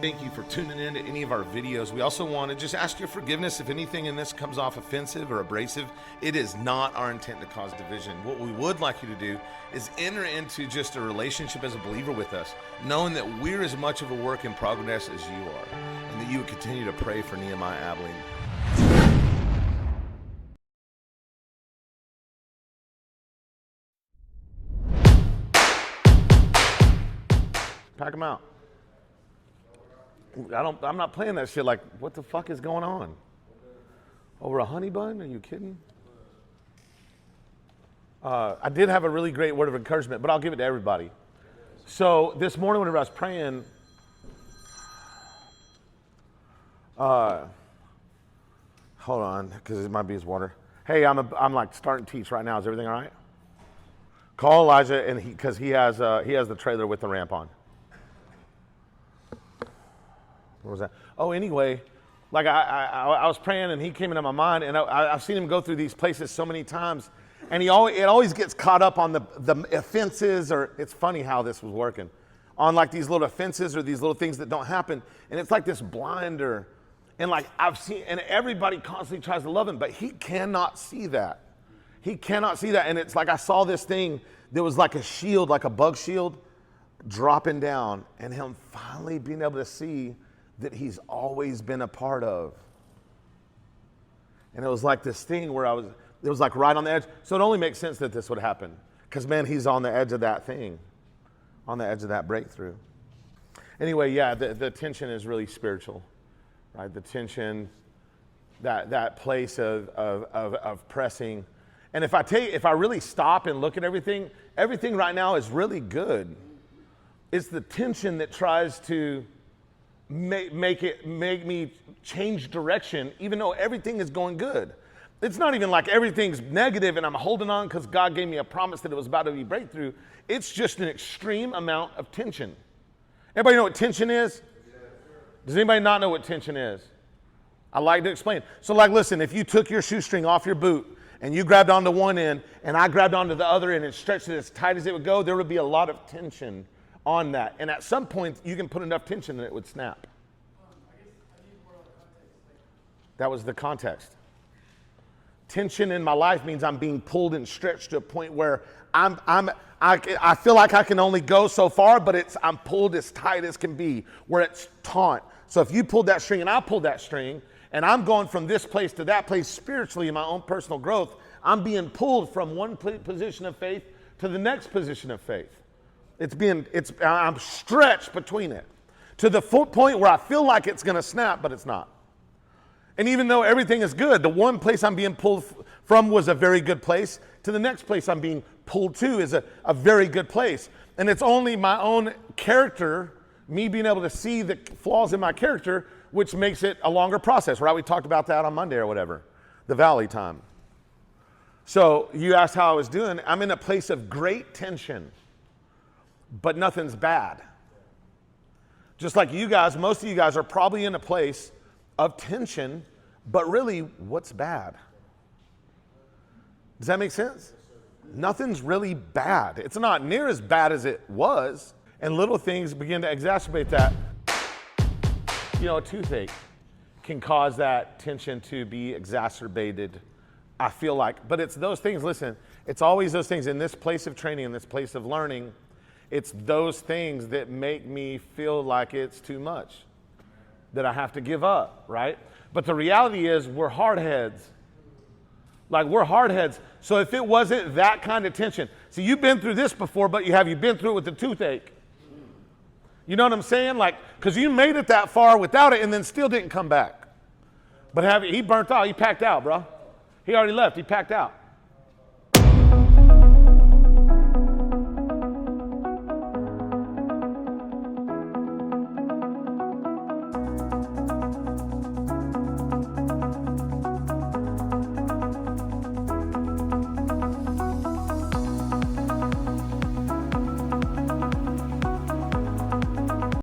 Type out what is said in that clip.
Thank you for tuning in to any of our videos. We also want to just ask your forgiveness if anything in this comes off offensive or abrasive. It is not our intent to cause division. What we would like you to do is enter into just a relationship as a believer with us, knowing that we're as much of a work in progress as you are, and that you would continue to pray for Nehemiah Abilene. Pack them out. I'm not playing that shit like, what the fuck is going on? Over a honey bun? Are you kidding? I did have a really great word of encouragement, but I'll give it to everybody. So this morning whenever I was praying, hold on, because it might be his water. Hey, I'm like starting to teach right now. Is everything all right? Call Elijah, and because he has the trailer with the ramp on. What was that? Oh, anyway, like I was praying and he came into my mind, and I've seen him go through these places so many times, and it always gets caught up on the offenses, or it's funny how this was working, on like these little offenses or these little things that don't happen, and it's like this blinder, and like I've seen, and everybody constantly tries to love him, but he cannot see that. He cannot see that, and it's like I saw this thing that was like a shield, like a bug shield, dropping down, and him finally being able to see that he's always been a part of. And it was like this thing where it was like right on the edge. So it only makes sense that this would happen, because man, he's on the edge of that thing, on the edge of that breakthrough. Anyway, yeah, the tension is really spiritual, right? The tension, that place of pressing. And if I really stop and look at everything right now is really good. It's the tension that tries to make me change direction, even though everything is going good. It's not even like everything's negative and I'm holding on because God gave me a promise that it was about to be breakthrough. It's just an extreme amount of tension. Everybody know what tension is? Does anybody not know what tension is? I like to explain. So like, listen, if you took your shoestring off your boot and you grabbed onto one end and I grabbed onto the other end and stretched it as tight as it would go, there would be a lot of tension on that. And at some point, you can put enough tension that it would snap. That was the context. Tension in my life means I'm being pulled and stretched to a point where I feel like I can only go so far, but I'm pulled as tight as can be, where it's taut. So if you pulled that string and I pulled that string, and I'm going from this place to that place spiritually in my own personal growth, I'm being pulled from one position of faith to the next position of faith. I'm stretched between it to the point where I feel like it's going to snap, but it's not. And even though everything is good, the one place I'm being pulled from was a very good place, to the next place I'm being pulled to is a very good place. And it's only my own character, me being able to see the flaws in my character, which makes it a longer process, right? We talked about that on Monday or whatever, the valley time. So you asked how I was doing. I'm in a place of great tension, but nothing's bad. Just like you guys, most of you guys are probably in a place of tension, but really, what's bad? Does that make sense? Nothing's really bad. It's not near as bad as it was, and little things begin to exacerbate that. You know, a toothache can cause that tension to be exacerbated, I feel like. But it's those things, listen, it's always those things in this place of training, in this place of learning. It's those things that make me feel like it's too much, that I have to give up, right? But the reality is we're hardheads. Like, we're hardheads. So if it wasn't that kind of tension, see, you've been through this before, but have you been through it with the toothache? You know what I'm saying? Like, because you made it that far without it and then still didn't come back. But he burnt out, he packed out, bro. He already left, he packed out.